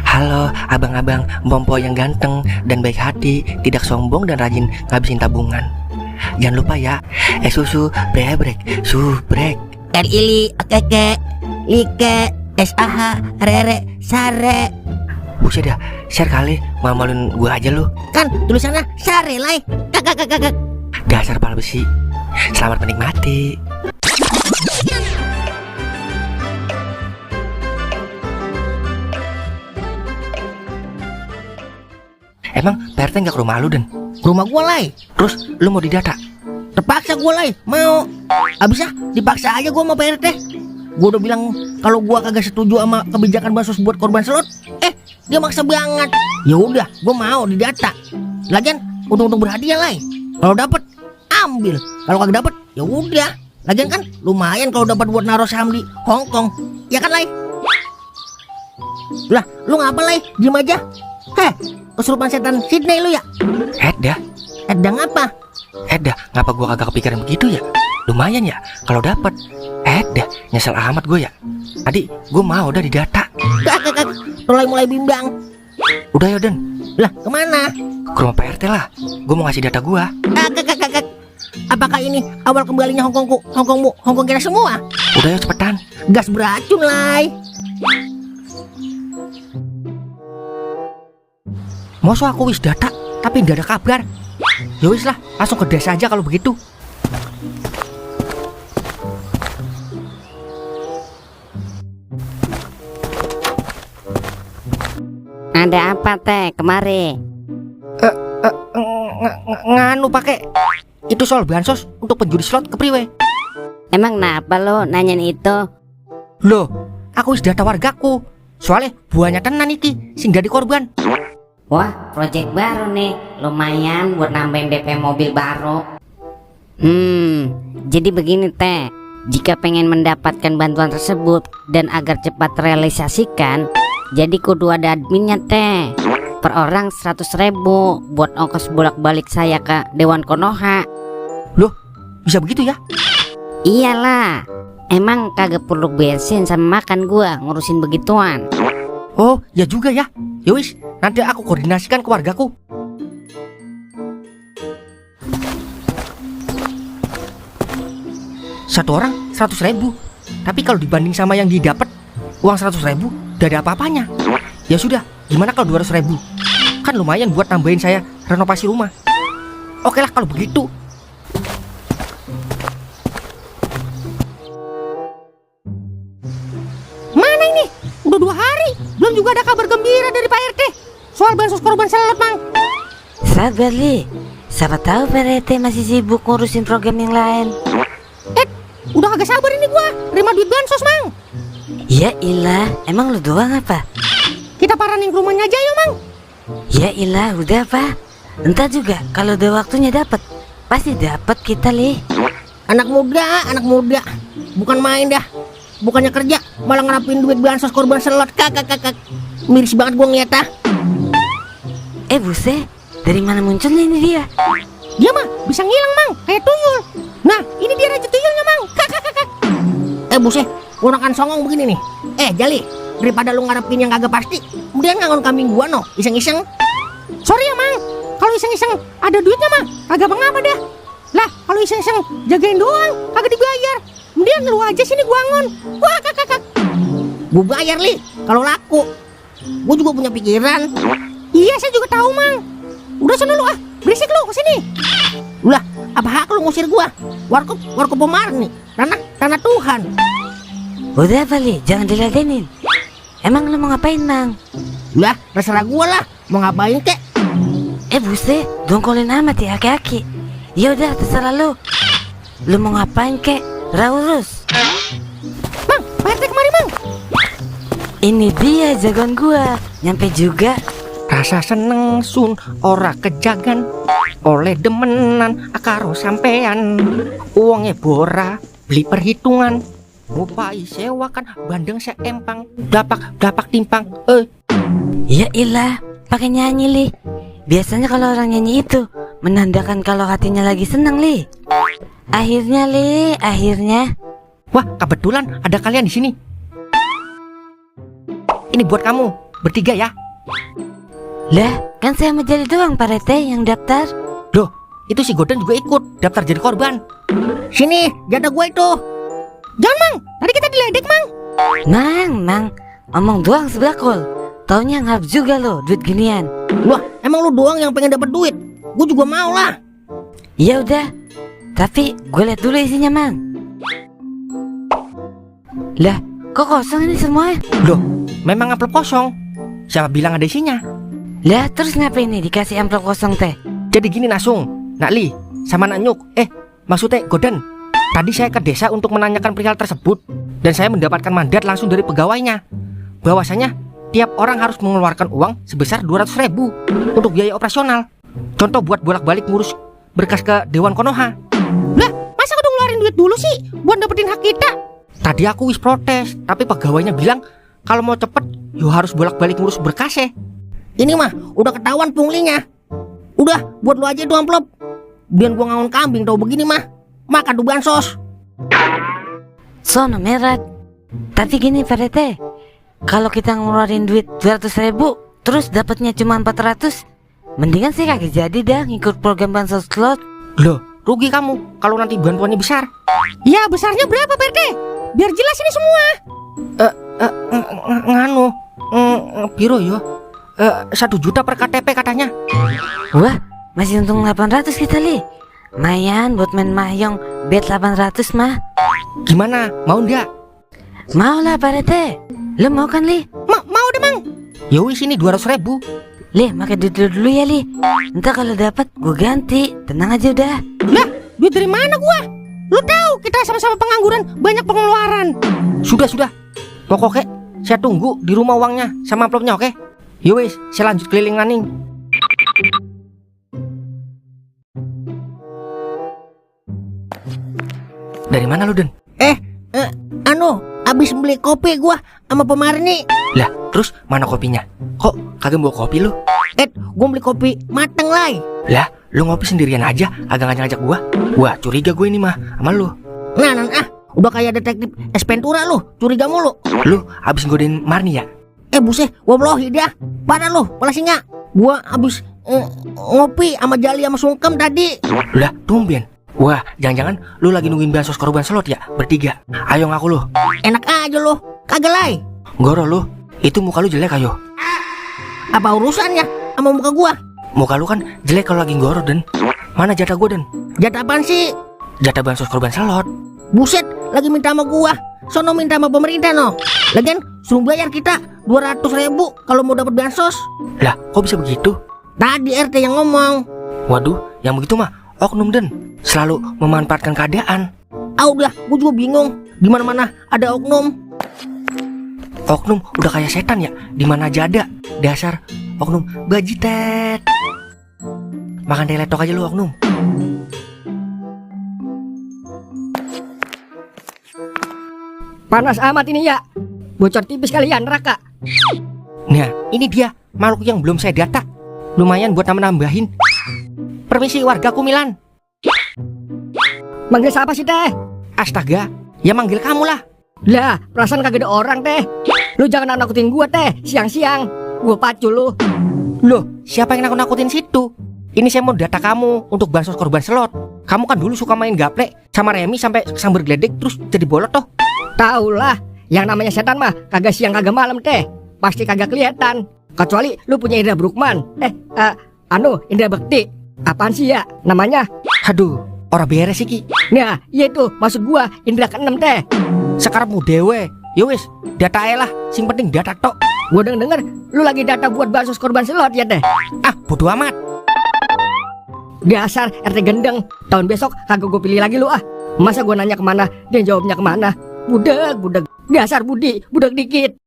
Halo abang-abang Bompo yang ganteng dan baik hati, tidak sombong dan rajin ngabisin tabungan. Jangan lupa ya, susu brebrek, subrek. Ili, keke, like, SAH, rere, sare. Buset dah, share kali, malu-maluin gua aja lu. Kan tulisannya sare lai. Kakak. Dasar pala besi. Selamat menikmati. Emang PRT nggak ke rumah lu, Den? Ke rumah gua lai. Terus lu mau didata? Terpaksa gua lai, mau. Abis dipaksa aja gua mau PRT. Gua udah bilang kalau gua kagak setuju sama kebijakan bansos buat korban slot. Dia maksa banget. Ya udah, gua mau didata. Lagian untung berhadiah lai. Kalau dapet ambil, kalau kagak dapet ya udah. Lagian kan lumayan kalau dapat buat naruh saham di Hong Kong. Ya kan lai? Lah, lu ngapa lai? Diem aja. Kesurupan setan Sydney lu ya? Edah ngapa? ngapa gua kagak kepikiran begitu ya? Lumayan ya kalau dapat. Nyesel amat gue ya. Tadi gue mau udah didata. Kakak, mulai bimbang. Udah ya, Den. Lah, kemana? Ke rumah PRT lah. Gue mau ngasih data gue. Kakak. Apakah ini awal kembalinya Hong Kong kita semua? Udah ya, cepetan. Gas beracun, lai. Masa aku wis data tapi nggak ada kabar. Ya wis lah, langsung ke desa aja kalau begitu. Ada apa teh kemari? Nganu pakai itu soal bansos untuk penjudi slot kepriwe. Emang kenapa lo nanyain itu? Loh, aku wis data wargaku. Soalnya buahnya tenan iki sing jadi korban. Wah, proyek baru nih, lumayan buat nambahin DP mobil baru. Jadi begini teh, jika pengen mendapatkan bantuan tersebut dan agar cepat terrealisasikan, jadi kudu ada adminnya teh. Per orang 100.000 buat ongkos bolak-balik saya ke Dewan Konoha. Loh, bisa begitu ya? Iyalah, emang kagak perlu bensin sama makan gua ngurusin begituan. Oh, ya juga ya. Yowis, nanti aku koordinasikan ke wargaku. Satu orang 100.000. Tapi kalau dibanding sama yang didapat uang 100.000, gak ada apa-apanya. Ya sudah, gimana kalau 200.000? Kan lumayan buat tambahin saya renovasi rumah. Oke lah kalau begitu. Mana ini? Udah 2 hari, belum juga ada kabar gembira dari Pak RT soal bansos korban slot, Mang. Sabar Li, siapa tahu Pak RT masih sibuk ngurusin program yang lain. Udah agak sabar ini gua terima duit bansos, Mang. Ya ilah, emang lu doang apa? Kita paranin ke rumahnya aja yuk, Mang. Ya ilah, udah apa? Entah juga kalau udah waktunya dapat, pasti dapat kita Li. Anak muda, bukan main dah. Bukannya kerja, malah ngerapin duit bansos korban slot. Kakak. Miris banget gua ngeliat ah. Buset, dari mana munculnya ini dia? Dia mah bisa ngilang, Mang, kayak tuyul. Nah, ini dia raja tuyulnya, Mang. Kakak. Buset, gunakan songong begini nih. Jali, daripada lu ngarepin yang kagak pasti, kemudian ngangon kambing gua no, iseng-iseng. Sorry ya, Mang, kalau iseng-iseng ada duitnya mah kagak mengapa dah. Lah, kalau iseng-iseng jagain doang, kagak dibayar. Kemudian lu aja sini gua ngon. Wah, kakak. Gua bayar, Li, kalau laku. Gua juga punya pikiran. Iya, saya juga tahu, Mang. Udah sana lu berisik lu kesini. Ulah, apa hak lu ngusir gua? Warkop pemarni, tanah Tuhan. Udah apa Li, jangan diladenin. Emang lu mau ngapain Mang? Lah, terserah gua lah, mau ngapain kek. Buset, dongkolin amat ya aki-aki. Ya udah terserah lu. Lu mau ngapain kek? Raurus. Mang, Pak RT kemari, Mang. Ini dia jagoan gua, nyampe juga. Rasa seneng sun ora kejagan, oleh demenan karo sampean. Uangnya bora beli perhitungan, ngupai sewakan bandeng seempang, dapak timpang. Ya ilah, pakai nyanyi Li. Biasanya kalau orang nyanyi itu menandakan kalau hatinya lagi senang Li. Akhirnya Li, akhirnya. Wah, kebetulan ada kalian di sini. Ini buat kamu. bertiga ya. Lah, kan saya sama Jali doang Pak RT yang daftar. Loh, itu si Goden juga ikut daftar jadi korban. Sini, jatah gue itu. Jangan, Mang. Tadi kita diledek, Mang. Mang, omong doang sebelah kol. Taunya ngarep juga lo duit ginian. Wah, emang lu doang yang pengen dapat duit? Gue juga mau lah. Ya udah, tapi gue lihat dulu isinya Mang. Lah, kok kosong ini semua? Loh, memang amplop kosong. Siapa bilang ada isinya? Lah, terus ngapain nih dikasih amplop kosong teh? Jadi gini Nasung, Nak Li, sama Nak Nyuk. Maksudnya Goden. Tadi saya ke desa untuk menanyakan perihal tersebut, dan saya mendapatkan mandat langsung dari pegawainya bahwasanya tiap orang harus mengeluarkan uang sebesar 200.000 untuk biaya operasional. Contoh buat bolak-balik ngurus berkas ke Dewan Konoha. Lah, masa kudu ngeluarin duit dulu sih buat dapetin hak kita? Tadi aku wis protes, tapi pegawainya bilang kalau mau cepet, yo harus bolak-balik ngurus berkasnya. Ini mah udah ketahuan punglinya. Udah, buat lu aja itu amplop. Biar gua ngangon kambing tau begini mah. Makan tuh bansos. Sono merat. Tapi gini Pak RT, kalau kita ngeluarin duit 200.000 terus dapatnya cuma 400, mendingan sih kagak jadi dah ngikut program bansos slot. Loh, rugi kamu kalau nanti bantuannya besar. Ya, besarnya berapa, Pak RT? Biar jelas ini semua. Piro yo? 1 juta per KTP katanya. Wah, masih untung 800 kita li. Mayan buat main mahjong bet 800 mah. Gimana? Mau ndak? Mau lah Pak RT. Lo mau kan li? Mau deh, Mang. Yo wis ini 200.000. Li, makai duit dulu ya li. Ntar kalau dapat gue ganti. Tenang aja udah. Lah, duit dari mana gua? Lu tahu kita sama-sama pengangguran, banyak pengeluaran. Sudah. Pokoknya saya tunggu di rumah uangnya sama amplopnya, oke? Yo wis, saya lanjut keliling maning. Dari mana lu, Den? Abis beli kopi gua sama pemarni. Lah, terus mana kopinya? Kok kagak bawa kopi lu? Gua beli kopi mateng lai. Lah, lu ngopi sendirian aja, agak ngajak-ngajak gua. Wah, curiga gue ini mah sama lu. Nah, udah kayak detektif S Ventura lu, curiga mulu. Lu abis godain Marni ya? Buset, gua blohi dia. Pada lu, pala singa. Gua abis ngopi sama Jali sama Sungkem tadi. Lah, tumben. Wah, jangan-jangan lu lagi nungguin bansos korban slot ya? Bertiga. Ayo ngaku lu. Enak aja lu, kagak lai. Goro lu, itu muka lu jelek ayo. Apa urusannya sama muka gua? Muka lu kan jelek kalau lagi goro, Den. Mana jatah gua, Den? Jatah apaan sih? Jatah bansos korban slot. Buset, lagi minta sama gua. Sono minta sama pemerintah no. Lagian suruh bayar kita 200.000 kalau mau dapat bansos. Lah, kok bisa begitu? Tadi RT yang ngomong. Waduh, yang begitu mah oknum, Den. Selalu memanfaatkan keadaan. Udah, gua juga bingung. Di mana-mana ada oknum. Oknum udah kayak setan ya, di mana aja ada. Dasar oknum bajitet. Makan teletok aja lu oknum. Panas amat ini ya. Bocor tipis kalian neraka. Nah, ini dia makhluk yang belum saya data. Lumayan buat nambah-nambahin. Permisi warga Kumilan. Manggil siapa sih teh? Astaga, ya manggil kamu lah. Lah, perasaan kagak ada orang teh. Lu jangan nakutin gua teh, siang-siang. Gua pacu lu. Loh, siapa yang nakut-nakutin situ? Ini saya mau data kamu untuk bansos korban slot. Kamu kan dulu suka main gaplek sama Remi sampai sambar geledek terus jadi bolot toh. Tahu lah, yang namanya setan mah kagak siang kagak malam teh. Pasti kagak kelihatan. Kecuali lu punya Indra Brukman. Indra Bekti. Apaan sih ya namanya? Aduh, orang beres sih Ki. Nah, iya itu maksud gua Indra ke-6 teh. Sekarang mu dewe. Yowis, data aja lah. Sing penting data tok. Gua denger lu lagi data buat bansos korban slot ya teh. Bodo amat. Dasar RT gendeng. Tahun besok kagak gua pilih lagi lu Masa gua nanya kemana, dia jawabnya kemana. Budak. Dasar budak dikit.